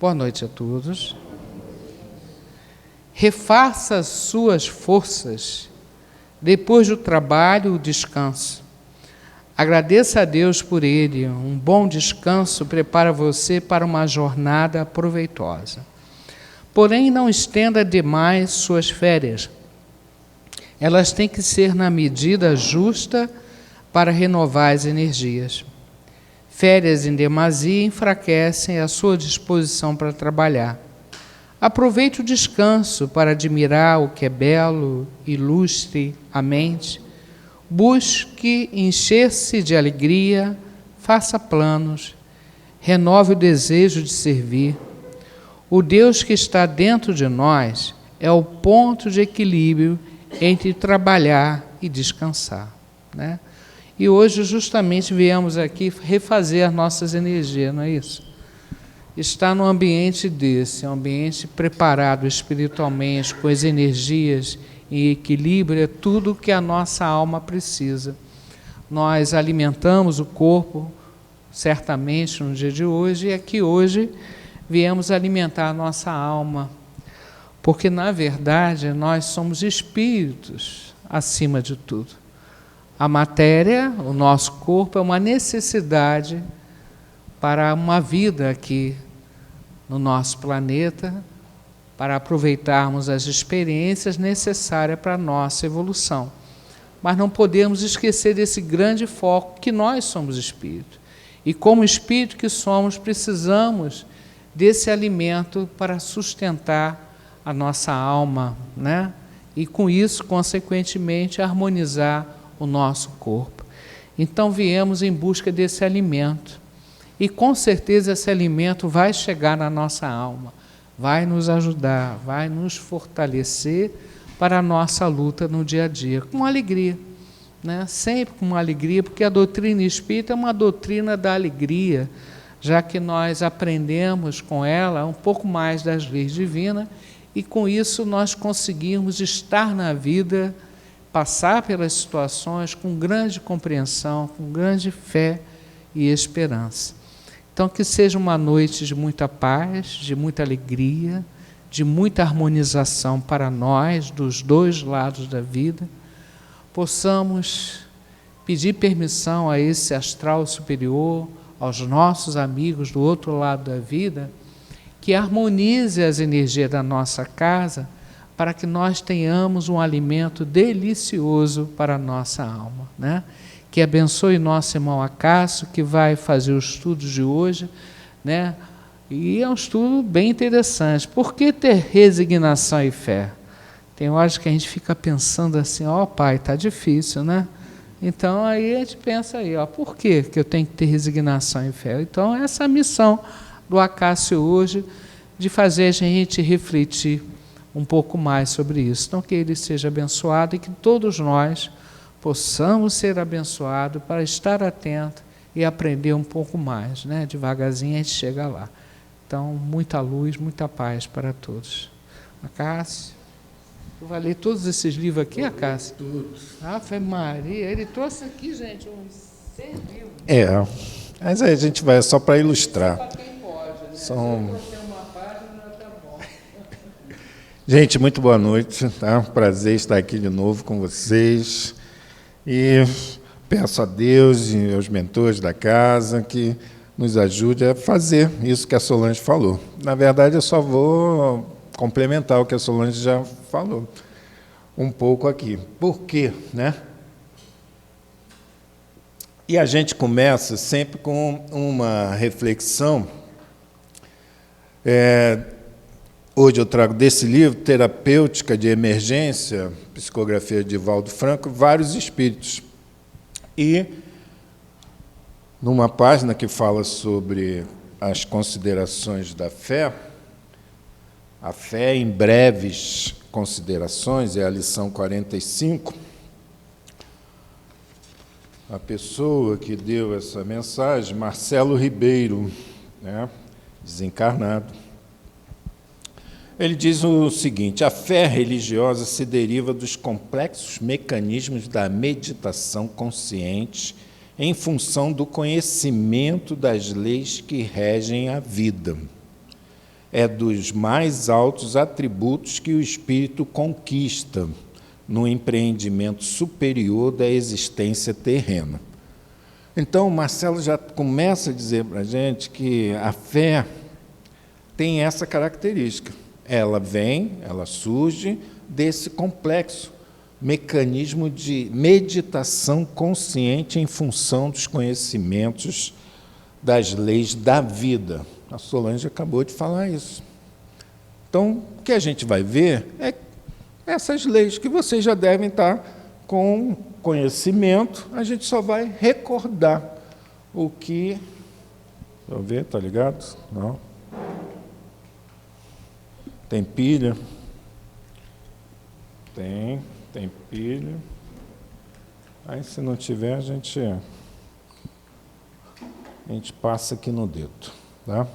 Boa noite a todos. Refaça as suas forças. Depois do trabalho, o descanso. Agradeça a Deus por ele. Um bom descanso prepara você para uma jornada proveitosa. Porém, não estenda demais suas férias. Elas têm que ser na medida justa para renovar as energias. Férias em demasia enfraquecem a sua disposição para trabalhar. Aproveite o descanso para admirar o que é belo, ilustre a mente. Busque encher-se de alegria, faça planos, renove o desejo de servir. O Deus que está dentro de nós é o ponto de equilíbrio entre trabalhar e descansar, né? E hoje justamente viemos aqui refazer as nossas energias, não é isso? Estar num ambiente desse, um ambiente preparado espiritualmente, com as energias em equilíbrio, é tudo que a nossa alma precisa. Nós alimentamos o corpo, certamente, no dia de hoje, e aqui hoje viemos alimentar a nossa alma, porque, na verdade, nós somos espíritos, acima de tudo. A matéria, o nosso corpo, é uma necessidade para uma vida aqui no nosso planeta, para aproveitarmos as experiências necessárias para a nossa evolução. Mas não podemos esquecer desse grande foco, que nós somos espírito. E como espírito que somos, precisamos desse alimento para sustentar a nossa alma, né? E com isso, consequentemente, harmonizar o nosso corpo. Então viemos em busca desse alimento. E com certeza esse alimento vai chegar na nossa alma, vai nos ajudar, vai nos fortalecer para a nossa luta no dia a dia, com alegria, né? Sempre com alegria, porque a doutrina espírita é uma doutrina da alegria, já que nós aprendemos com ela um pouco mais das leis divinas, e com isso nós conseguimos estar na vida, passar pelas situações com grande compreensão, com grande fé e esperança. Então, que seja uma noite de muita paz, de muita alegria, de muita harmonização para nós, dos dois lados da vida. Possamos pedir permissão a esse astral superior, aos nossos amigos do outro lado da vida, que harmonize as energias da nossa casa, para que nós tenhamos um alimento delicioso para a nossa alma, né? Que abençoe nosso irmão Acácio, que vai fazer o estudo de hoje, né? E é um estudo bem interessante. Por que ter resignação e fé? Tem horas que a gente fica pensando assim, ó, pai, está difícil, né? Então, aí a gente pensa aí, ó, por que eu tenho que ter resignação e fé? Então, essa é a missão do Acácio hoje, de fazer a gente refletir um pouco mais sobre isso. Então, que ele seja abençoado e que todos nós possamos ser abençoados para estar atento e aprender um pouco mais, né? Devagarzinho a gente chega lá. Então, muita luz, muita paz para todos. Acácio, tu vai ler todos esses livros aqui, Acácio? Todos. Ave Maria, ele trouxe aqui, gente, uns 100 livros. Mas aí a gente vai só para ilustrar. Para quem pode, né? São... Se eu uma página, já está bom. Gente, muito boa noite, tá? Prazer estar aqui de novo com vocês. E peço a Deus e aos mentores da casa que nos ajude a fazer isso que a Solange falou. Na verdade, eu só vou complementar o que a Solange já falou um pouco aqui. Por quê, né? E a gente começa sempre com uma reflexão. Hoje eu trago desse livro, Terapêutica de Emergência, psicografia de Valdo Franco, vários espíritos. E, numa página que fala sobre as considerações da fé, a fé em breves considerações, é a lição 45, a pessoa que deu essa mensagem, Marcelo Ribeiro, né, desencarnado, ele diz o seguinte: a fé religiosa se deriva dos complexos mecanismos da meditação consciente em função do conhecimento das leis que regem a vida. é dos mais altos atributos que o espírito conquista no empreendimento superior da existência terrena. Então, o Marcelo já começa a dizer para a gente que a fé tem essa característica. Ela surge desse complexo mecanismo de meditação consciente em função dos conhecimentos das leis da vida. A Solange acabou de falar isso. Então, o que a gente vai ver é essas leis que vocês já devem estar com conhecimento, a gente só vai recordar o que... Deixa eu ver, está ligado? Não. Tem pilha? Tem pilha. Aí, se não tiver, a gente passa aqui no dedo. Tá?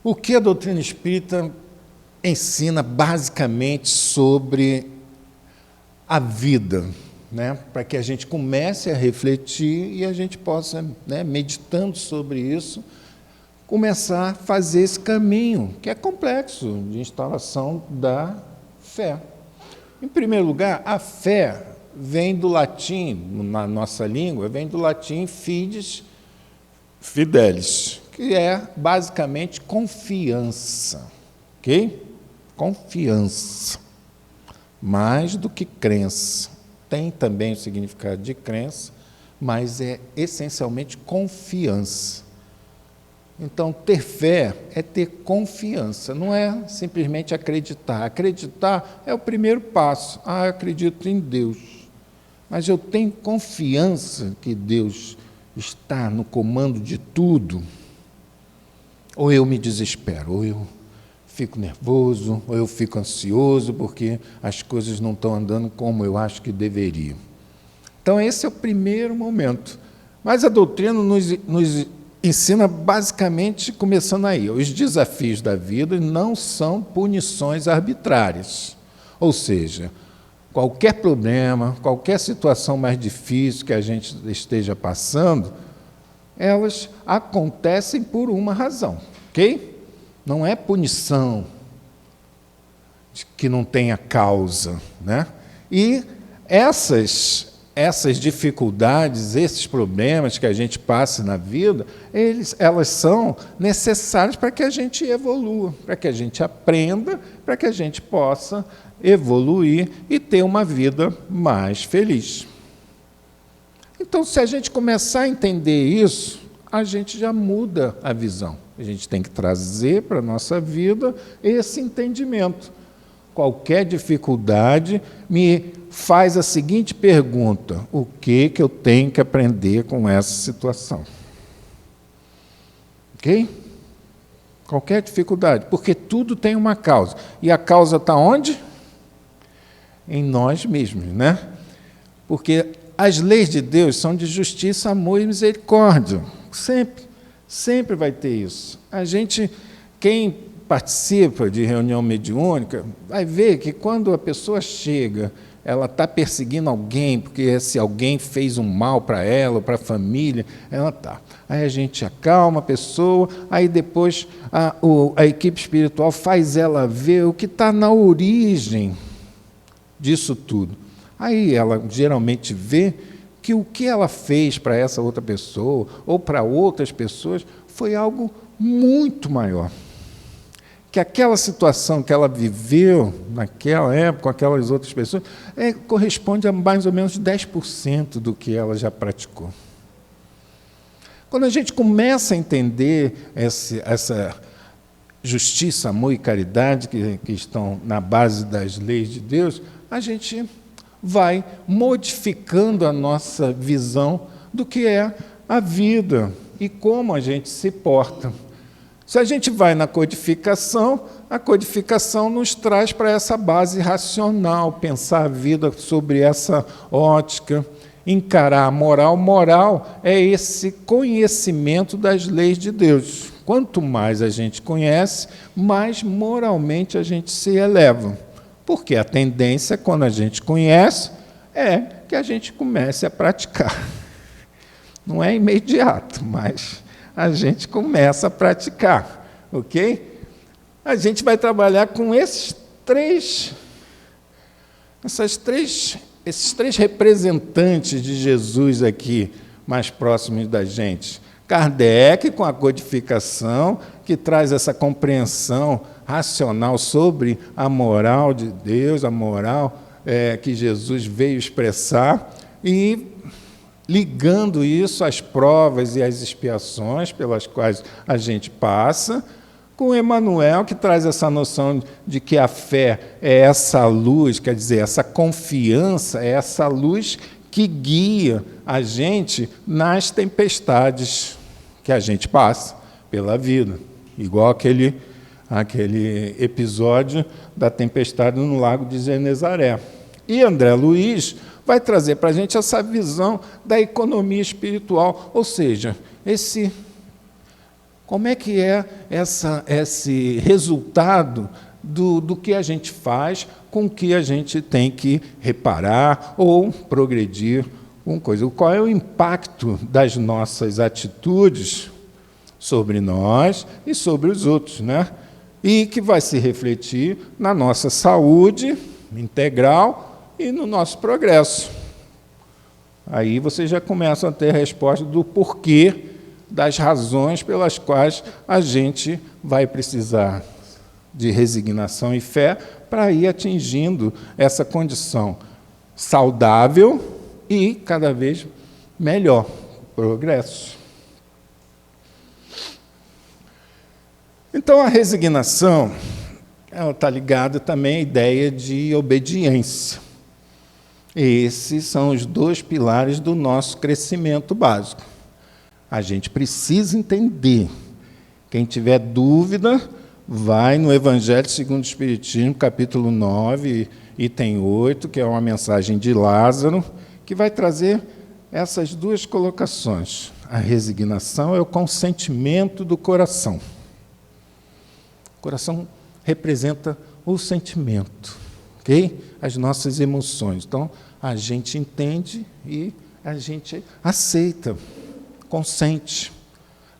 O que a doutrina espírita ensina basicamente sobre a vida, né? Para que a gente comece a refletir e a gente possa, né, meditando sobre isso, começar a fazer esse caminho, que é complexo, de instalação da fé. Em primeiro lugar, a fé vem do latim, na nossa língua, vem do latim fides, fidelis, que é basicamente confiança, ok? Confiança, mais do que crença. Tem também o significado de crença, mas é essencialmente confiança. Então, ter fé é ter confiança, não é simplesmente acreditar. Acreditar é o primeiro passo. Ah, eu acredito em Deus, mas eu tenho confiança que Deus está no comando de tudo, ou eu me desespero, ou eu fico nervoso, ou eu fico ansioso porque as coisas não estão andando como eu acho que deveriam. Então, esse é o primeiro momento. Mas a doutrina nos ensina basicamente, começando aí, os desafios da vida não são punições arbitrárias. Ou seja, qualquer problema, qualquer situação mais difícil que a gente esteja passando, elas acontecem por uma razão, ok? Não é punição que não tenha causa, né? E essas dificuldades, esses problemas que a gente passa na vida, elas são necessárias para que a gente evolua, para que a gente aprenda, para que a gente possa evoluir e ter uma vida mais feliz. Então, se a gente começar a entender isso, a gente já muda a visão. A gente tem que trazer para a nossa vida esse entendimento. Qualquer dificuldade me faz a seguinte pergunta: o que eu tenho que aprender com essa situação? Ok? Qualquer dificuldade, porque tudo tem uma causa. E a causa está onde? Em nós mesmos, né? Porque as leis de Deus são de justiça, amor e misericórdia. Sempre vai ter isso. Quem participa de reunião mediúnica vai ver que quando a pessoa chega, ela está perseguindo alguém, porque esse alguém fez um mal para ela ou para a família, ela está. Aí a gente acalma a pessoa, aí depois a equipe espiritual faz ela ver o que está na origem disso tudo. Aí ela geralmente vê que o que ela fez para essa outra pessoa ou para outras pessoas foi algo muito maior. Que aquela situação que ela viveu naquela época com aquelas outras pessoas corresponde a mais ou menos 10% do que ela já praticou. Quando a gente começa a entender essa justiça, amor e caridade que estão na base das leis de Deus, a gente vai modificando a nossa visão do que é a vida e como a gente se porta. Se a gente vai na codificação, a codificação nos traz para essa base racional, pensar a vida sobre essa ótica, encarar a moral. Moral é esse conhecimento das leis de Deus. Quanto mais a gente conhece, mais moralmente a gente se eleva. Porque a tendência, quando a gente conhece, é que a gente comece a praticar. Não é imediato, mas a gente começa a praticar, ok? A gente vai trabalhar com esses três representantes de Jesus aqui, mais próximos da gente. Kardec, com a codificação, que traz essa compreensão racional sobre a moral de Deus, a moral que Jesus veio expressar, e ligando isso às provas e às expiações pelas quais a gente passa, com Emmanuel, que traz essa noção de que a fé é essa luz, quer dizer, essa confiança, é essa luz que guia a gente nas tempestades que a gente passa pela vida. Igual aquele episódio da tempestade no lago de Genezaré. E André Luiz vai trazer para a gente essa visão da economia espiritual, ou seja, como é que é esse resultado do que a gente faz com o que a gente tem que reparar ou progredir com coisa. Qual é o impacto das nossas atitudes sobre nós e sobre os outros, né? E que vai se refletir na nossa saúde integral e no nosso progresso. Aí vocês já começam a ter a resposta do porquê, das razões pelas quais a gente vai precisar de resignação e fé para ir atingindo essa condição saudável e cada vez melhor, progresso. Então, a resignação está ligada também à ideia de obediência. Esses são os dois pilares do nosso crescimento básico. A gente precisa entender. Quem tiver dúvida, vai no Evangelho segundo o Espiritismo, capítulo 9, item 8, que é uma mensagem de Lázaro, que vai trazer essas duas colocações. A resignação é o consentimento do coração. O coração representa o sentimento, ok? As nossas emoções. Então, a gente entende e a gente aceita, consente,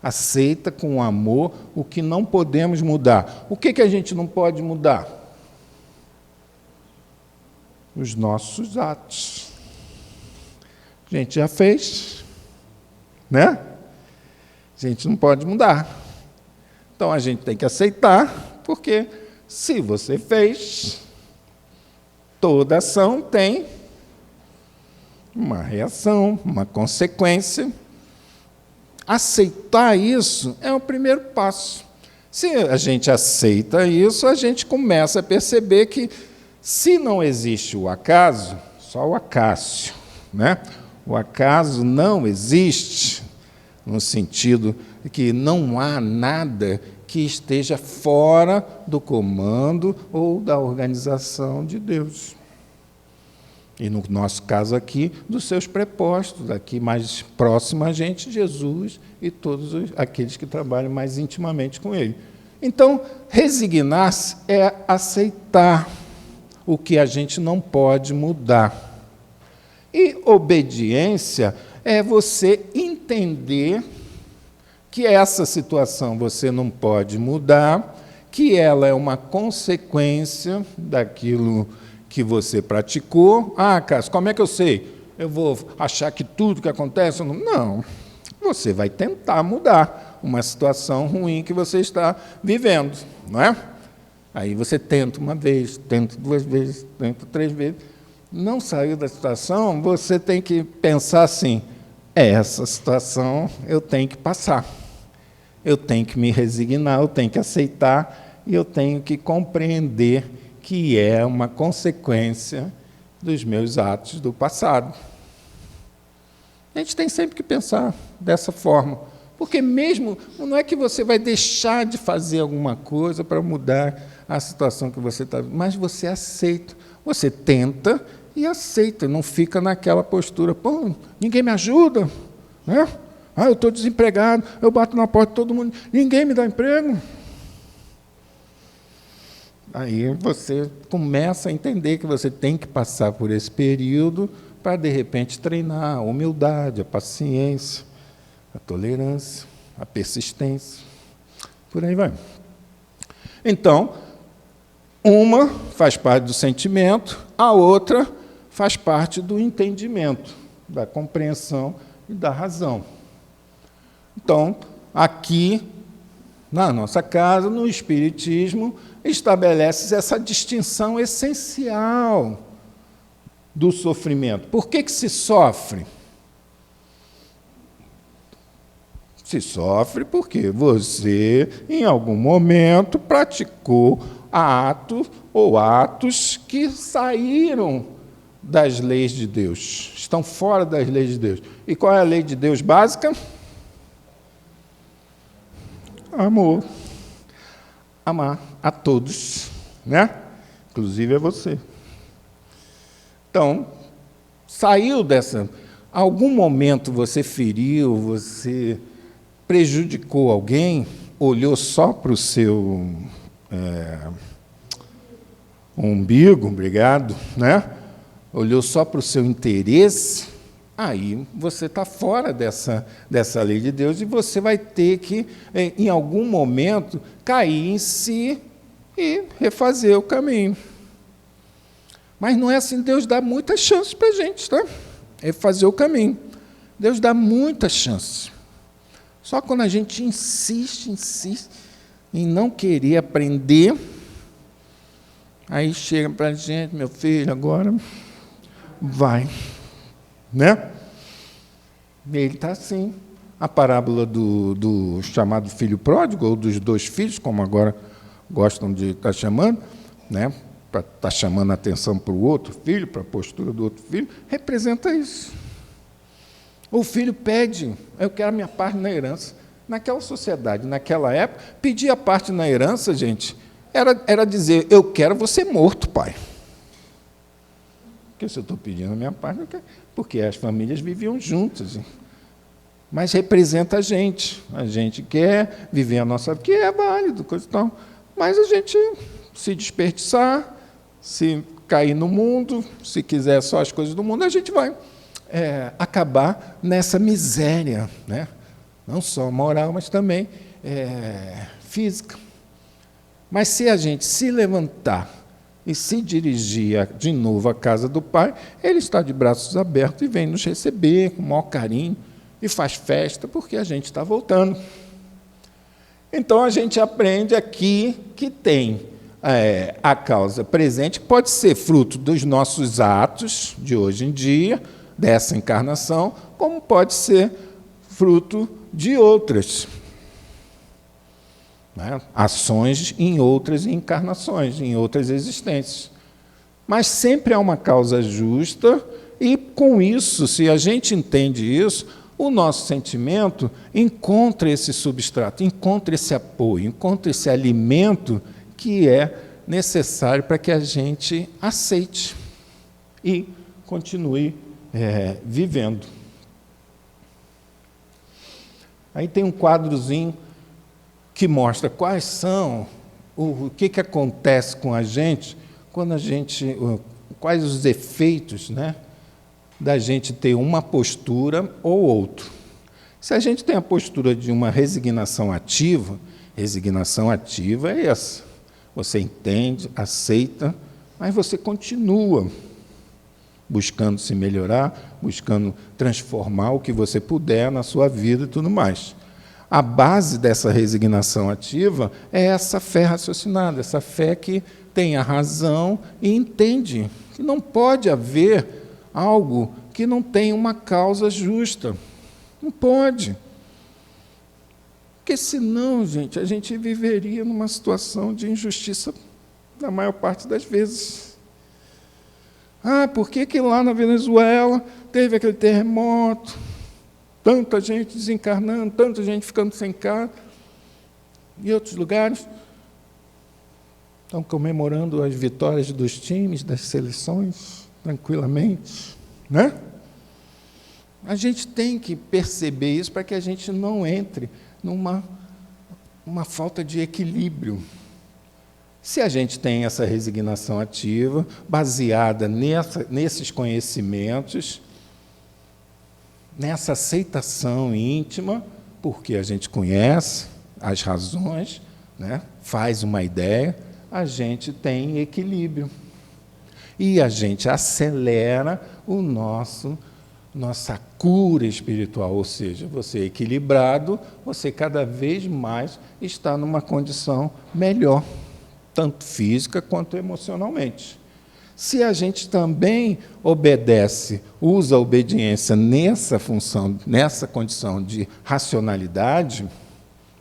aceita com amor o que não podemos mudar. O que a gente não pode mudar? Os nossos atos. A gente já fez, né? A gente não pode mudar. Então, a gente tem que aceitar, porque se você fez, toda ação tem uma reação, uma consequência. Aceitar isso é o primeiro passo. Se a gente aceita isso, a gente começa a perceber que, se não existe o acaso, só o acácio, né? O acaso não existe, no sentido de que não há nada que esteja fora do comando ou da organização de Deus. E, no nosso caso aqui, dos seus prepostos, aqui mais próximo a gente, Jesus e todos aqueles que trabalham mais intimamente com Ele. Então, resignar-se é aceitar o que a gente não pode mudar. E obediência é você entender que essa situação você não pode mudar, que ela é uma consequência daquilo que você praticou. Ah, Cássio, como é que eu sei? Eu vou achar que tudo que acontece... Não, você vai tentar mudar uma situação ruim que você está vivendo, não é? Aí você tenta uma vez, tenta duas vezes, tenta três vezes. Não saiu da situação, você tem que pensar assim, essa situação eu tenho que passar. Eu tenho que me resignar, eu tenho que aceitar e eu tenho que compreender que é uma consequência dos meus atos do passado. A gente tem sempre que pensar dessa forma, porque mesmo não é que você vai deixar de fazer alguma coisa para mudar a situação que você está, mas você aceita, você tenta e aceita, não fica naquela postura, pô, ninguém me ajuda, né? Ah, eu estou desempregado, eu bato na porta de todo mundo, ninguém me dá emprego. Aí você começa a entender que você tem que passar por esse período para, de repente, treinar a humildade, a paciência, a tolerância, a persistência, por aí vai. Então, uma faz parte do sentimento, a outra faz parte do entendimento, da compreensão e da razão. Então, aqui, na nossa casa, no Espiritismo, estabelece essa distinção essencial do sofrimento. Por que se sofre? Se sofre porque você, em algum momento, praticou atos ou atos que saíram das leis de Deus, estão fora das leis de Deus. E qual é a lei de Deus básica? Amor. Amar a todos, né? Inclusive a você. Então, saiu dessa... Algum momento você feriu, você prejudicou alguém, olhou só para o seu umbigo, obrigado, né? Olhou só para o seu interesse, aí você está fora dessa lei de Deus e você vai ter que, em algum momento, cair em si e refazer o caminho. Mas não é assim, Deus dá muitas chances para a gente, tá? Refazer o caminho. Deus dá muitas chances. Só quando a gente insiste em não querer aprender, aí chega para a gente, meu filho, agora vai, né? Ele está assim. A parábola do chamado filho pródigo, ou dos dois filhos, como agora gostam de estar chamando, né? Para estar chamando a atenção para o outro filho, para a postura do outro filho, representa isso. O filho pede, eu quero a minha parte na herança. Naquela sociedade, naquela época, pedir a parte na herança, gente, era dizer, eu quero você morto, pai. Porque se eu estou pedindo a minha parte, eu quero, porque as famílias viviam juntas. Mas representa a gente quer viver a nossa vida, que é válido, coisa e tal, mas a gente se desperdiçar, se cair no mundo, se quiser só as coisas do mundo, a gente vai acabar nessa miséria, né? Não só moral, mas também física. Mas se a gente se levantar e se dirigir de novo à casa do Pai, Ele está de braços abertos e vem nos receber com o maior carinho e faz festa, porque a gente está voltando. Então, a gente aprende aqui que tem a causa presente, que pode ser fruto dos nossos atos de hoje em dia, dessa encarnação, como pode ser fruto de outras, né? Ações em outras encarnações, em outras existências. Mas sempre há uma causa justa, e com isso, se a gente entende isso, o nosso sentimento encontra esse substrato, encontra esse apoio, encontra esse alimento que é necessário para que a gente aceite e continue vivendo. Aí tem um quadrozinho que mostra quais são, o que acontece com a gente quando quais os efeitos, né, da gente ter uma postura ou outra. Se a gente tem a postura de uma resignação ativa é essa. Você entende, aceita, mas você continua buscando se melhorar, buscando transformar o que você puder na sua vida e tudo mais. A base dessa resignação ativa é essa fé raciocinada, essa fé que tem a razão e entende que não pode haver algo que não tenha uma causa justa. Não pode. Porque senão, gente, a gente viveria numa situação de injustiça na maior parte das vezes. Por que lá na Venezuela teve aquele terremoto, tanta gente desencarnando, tanta gente ficando sem casa, e outros lugares estão comemorando as vitórias dos times, das seleções, tranquilamente, né? A gente tem que perceber isso para que a gente não entre numa falta de equilíbrio. Se a gente tem essa resignação ativa, baseada nesses conhecimentos, nessa aceitação íntima, porque a gente conhece as razões, né? Faz uma ideia, a gente tem equilíbrio. E a gente acelera nossa cura espiritual, ou seja, você equilibrado, você cada vez mais está numa condição melhor, tanto física quanto emocionalmente. Se a gente também obedece, usa a obediência nessa função, nessa condição de racionalidade,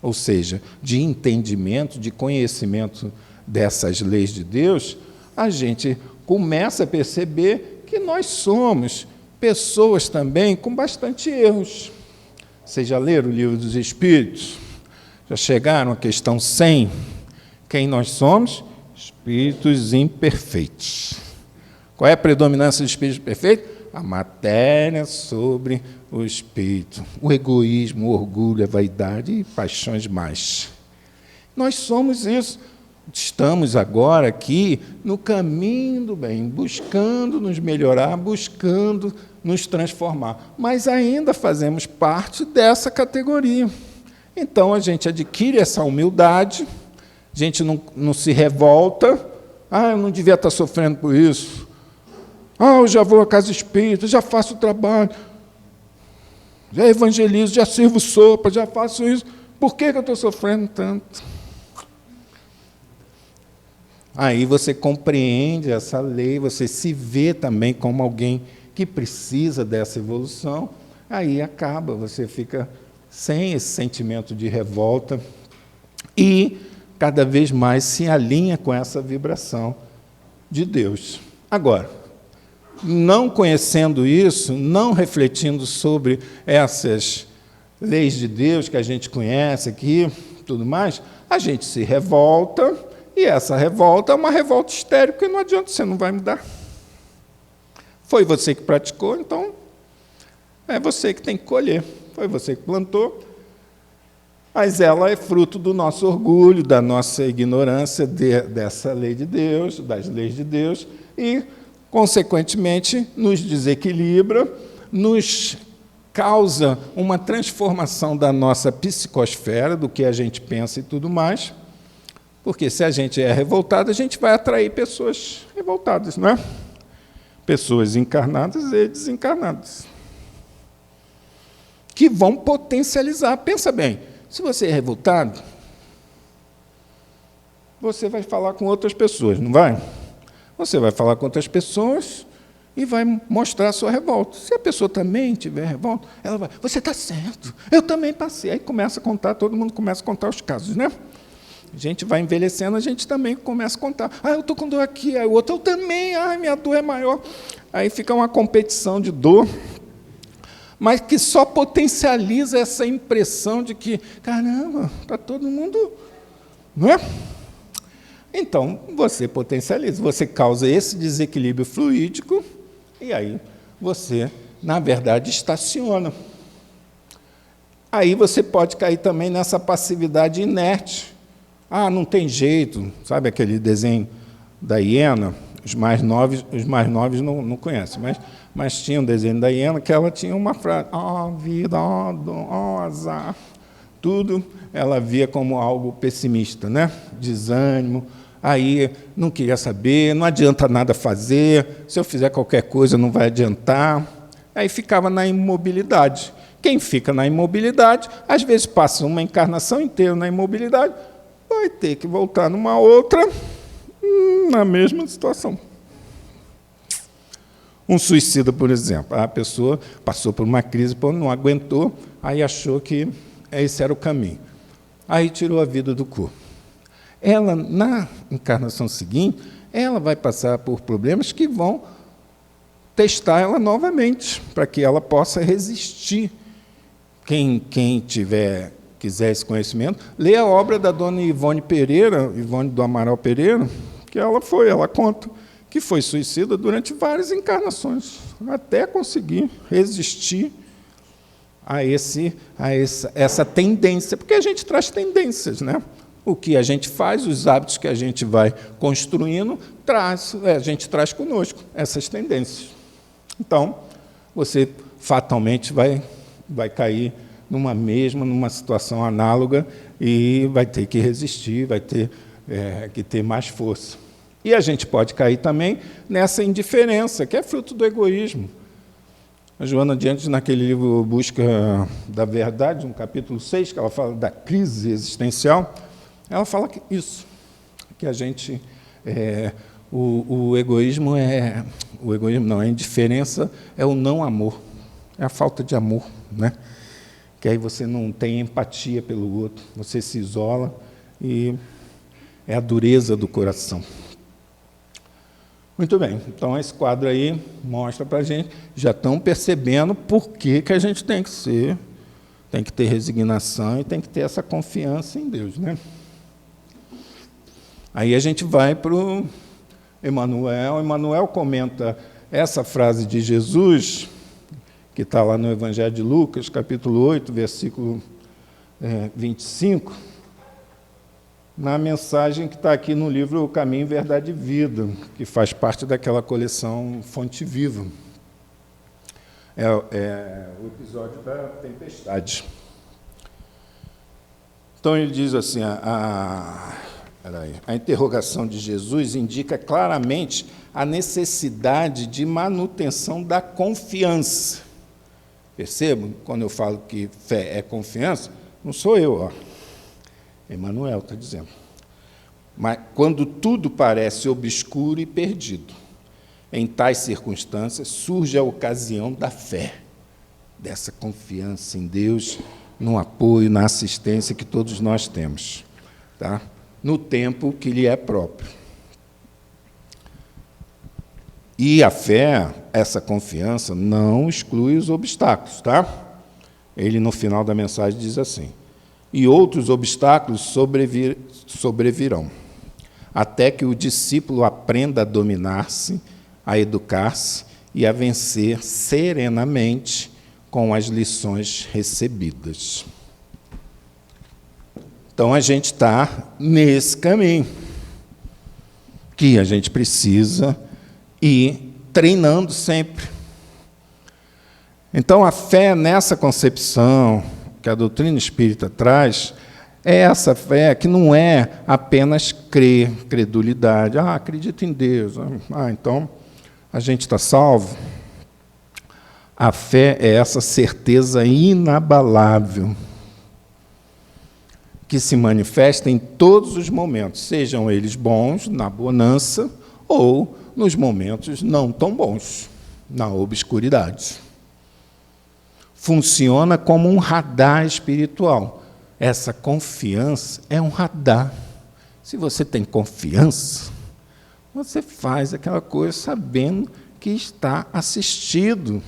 ou seja, de entendimento, de conhecimento dessas leis de Deus, a gente começa a perceber que nós somos pessoas também com bastante erros. Vocês já leram o Livro dos Espíritos? Já chegaram à questão 100? Quem nós somos? Espíritos imperfeitos. Qual é a predominância do espírito perfeito? A matéria sobre o espírito. O egoísmo, o orgulho, a vaidade e paixões mais. Nós somos isso. Estamos agora aqui no caminho do bem, buscando nos melhorar, buscando nos transformar, mas ainda fazemos parte dessa categoria. Então, a gente adquire essa humildade, a gente não se revolta, eu não devia estar sofrendo por isso, eu já vou à casa espírita, já faço o trabalho, já evangelizo, já sirvo sopa, já faço isso, por que eu estou sofrendo tanto? Aí você compreende essa lei, você se vê também como alguém que precisa dessa evolução, aí acaba, você fica sem esse sentimento de revolta e cada vez mais se alinha com essa vibração de Deus. Agora, não conhecendo isso, não refletindo sobre essas leis de Deus que a gente conhece aqui, tudo mais, a gente se revolta. E essa revolta é uma revolta estéril, porque não adianta, você não vai mudar. Foi você que praticou, então é você que tem que colher. Foi você que plantou, mas ela é fruto do nosso orgulho, da nossa ignorância dessa lei de Deus, das leis de Deus, e, consequentemente, nos desequilibra, nos causa uma transformação da nossa psicosfera, do que a gente pensa e tudo mais. Porque se a gente é revoltado, a gente vai atrair pessoas revoltadas, não é? Pessoas encarnadas e desencarnadas. Que vão potencializar. Pensa bem, se você é revoltado, você vai falar com outras pessoas, não vai? Você vai falar com outras pessoas e vai mostrar a sua revolta. Se a pessoa também tiver revolta, ela vai, você está certo, eu também passei. Aí começa a contar, todo mundo começa a contar os casos, né? A gente vai envelhecendo, a gente também começa a contar. Eu estou com dor aqui, aí o outro, eu também, minha dor é maior. Aí fica uma competição de dor, mas que só potencializa essa impressão de que, caramba, está todo mundo... Não é? Então, você potencializa, você causa esse desequilíbrio fluídico, e aí você, na verdade, estaciona. Aí você pode cair também nessa passividade inerte. Não tem jeito, sabe aquele desenho da hiena? Os mais novos não conhecem, mas tinha um desenho da hiena que ela tinha uma frase, vida, azar, tudo ela via como algo pessimista, né? Desânimo, aí não queria saber, não adianta nada fazer, se eu fizer qualquer coisa não vai adiantar, aí ficava na imobilidade. Quem fica na imobilidade, às vezes passa uma encarnação inteira na imobilidade, vai ter que voltar numa outra, na mesma situação. Um suicida, por exemplo, a pessoa passou por uma crise, não aguentou, aí achou que esse era o caminho. Aí tirou a vida do corpo. Ela, na encarnação seguinte, ela vai passar por problemas que vão testar ela novamente, para que ela possa resistir. Quem quiser esse conhecimento, lê a obra da dona Ivone do Amaral Pereira, que ela conta que foi suicida durante várias encarnações, até conseguir resistir a essa tendência, porque a gente traz tendências, né? O que a gente faz, os hábitos que a gente vai construindo, a gente traz conosco essas tendências. Então, você fatalmente vai cair numa situação análoga e vai ter que resistir, vai ter que ter mais força. E a gente pode cair também nessa indiferença, que é fruto do egoísmo. A Joana Diante, naquele livro Busca da Verdade, no capítulo 6, que ela fala da crise existencial, ela fala que isso, que a gente... O egoísmo não, a indiferença é o não amor, é a falta de amor, né? Que aí você não tem empatia pelo outro, você se isola e é a dureza do coração. Muito bem, então esse quadro aí mostra para a gente, já estão percebendo por que a gente tem que ter resignação e tem que ter essa confiança em Deus, né? Aí a gente vai para o Emmanuel. Emmanuel comenta essa frase de Jesus, que está lá no Evangelho de Lucas, capítulo 8, versículo 25, na mensagem que está aqui no livro O Caminho, Verdade e Vida, que faz parte daquela coleção Fonte Viva. É o episódio da tempestade. Então, ele diz assim, a interrogação de Jesus indica claramente a necessidade de manutenção da confiança. Percebam? Quando eu falo que fé é confiança, não sou eu, Emmanuel está dizendo. Mas quando tudo parece obscuro e perdido, em tais circunstâncias surge a ocasião da fé, dessa confiança em Deus, no apoio, na assistência que todos nós temos, tá? No tempo que lhe é próprio. E a fé, essa confiança, não exclui os obstáculos, tá? Ele, no final da mensagem, diz assim: e outros obstáculos sobrevirão, até que o discípulo aprenda a dominar-se, a educar-se e a vencer serenamente com as lições recebidas. Então, a gente está nesse caminho, que a gente precisa ir treinando sempre. Então, a fé nessa concepção que a doutrina espírita traz, é essa fé que não é apenas credulidade. Acredito em Deus. Então a gente está salvo. A fé é essa certeza inabalável que se manifesta em todos os momentos, sejam eles bons, na bonança, ou nos momentos não tão bons, na obscuridade. Funciona como um radar espiritual. Essa confiança é um radar. Se você tem confiança, você faz aquela coisa sabendo que está assistido.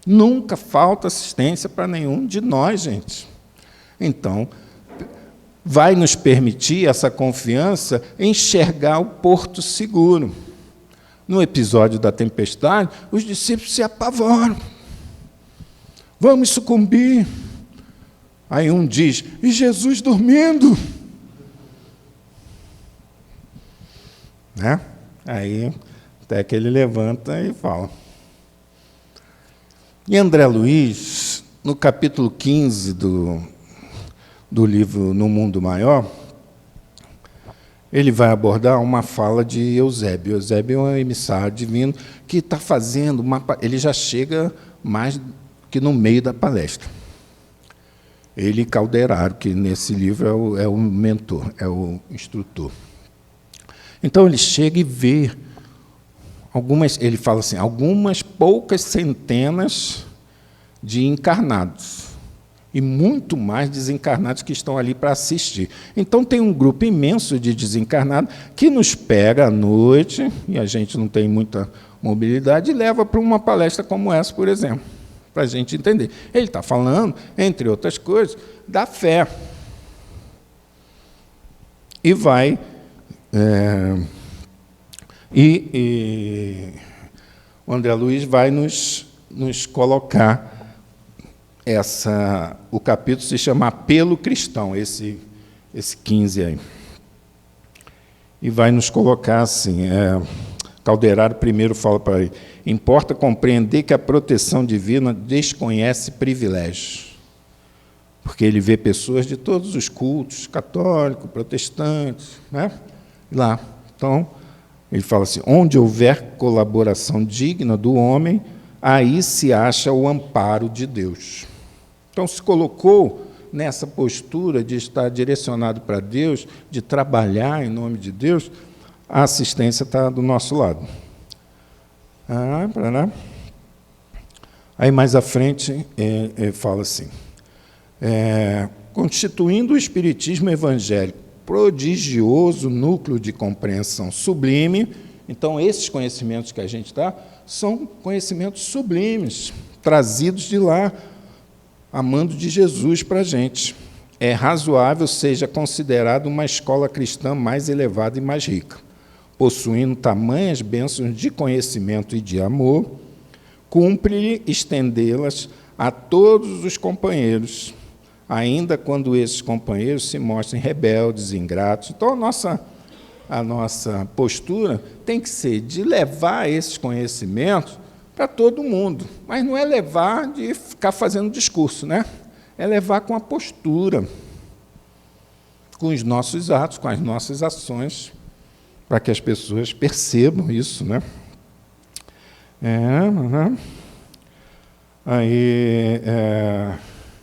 Nunca falta assistência para nenhum de nós, gente. Então, vai nos permitir, essa confiança, enxergar o porto seguro. No episódio da tempestade, os discípulos se apavoram. Vamos sucumbir. Aí um diz, e Jesus dormindo? Né? Aí, até que ele levanta e fala. E André Luiz, no capítulo 15 do livro No Mundo Maior, ele vai abordar uma fala de Eusébio. Eusébio é um emissário divino que está fazendo ele já chega mais que no meio da palestra. Ele e Calderaro, que nesse livro é o mentor, é o instrutor. Então ele chega e vê ele fala assim, algumas poucas centenas de encarnados e muito mais desencarnados que estão ali para assistir. Então tem um grupo imenso de desencarnados que nos pega à noite, e a gente não tem muita mobilidade, e leva para uma palestra como essa, por exemplo, para a gente entender. Ele está falando, entre outras coisas, da fé. E vai... o André Luiz vai nos colocar o capítulo se chama Apelo Cristão, esse 15 aí. E vai nos colocar assim, Calderaro primeiro fala para ele, importa compreender que a proteção divina desconhece privilégios. porque ele vê pessoas de todos os cultos, católico, protestantes, né? Lá. Então, ele fala assim, onde houver colaboração digna do homem, aí se acha o amparo de Deus. Então, se colocou nessa postura de estar direcionado para Deus, de trabalhar em nome de Deus, a assistência está do nosso lado. Aí, mais à frente, fala assim, constituindo o Espiritismo evangélico prodigioso núcleo de compreensão sublime, então, esses conhecimentos que a gente dá são conhecimentos sublimes, trazidos de lá, amando de Jesus para a gente. É razoável seja considerado uma escola cristã mais elevada e mais rica, possuindo tamanhas bênçãos de conhecimento e de amor, cumpre estendê-las a todos os companheiros, ainda quando esses companheiros se mostrem rebeldes, ingratos. Então, a nossa postura tem que ser de levar esses conhecimentos para todo mundo, mas não é levar de ficar fazendo discurso, né? É levar com a postura, com os nossos atos, com as nossas ações, para que as pessoas percebam isso, né? Aí,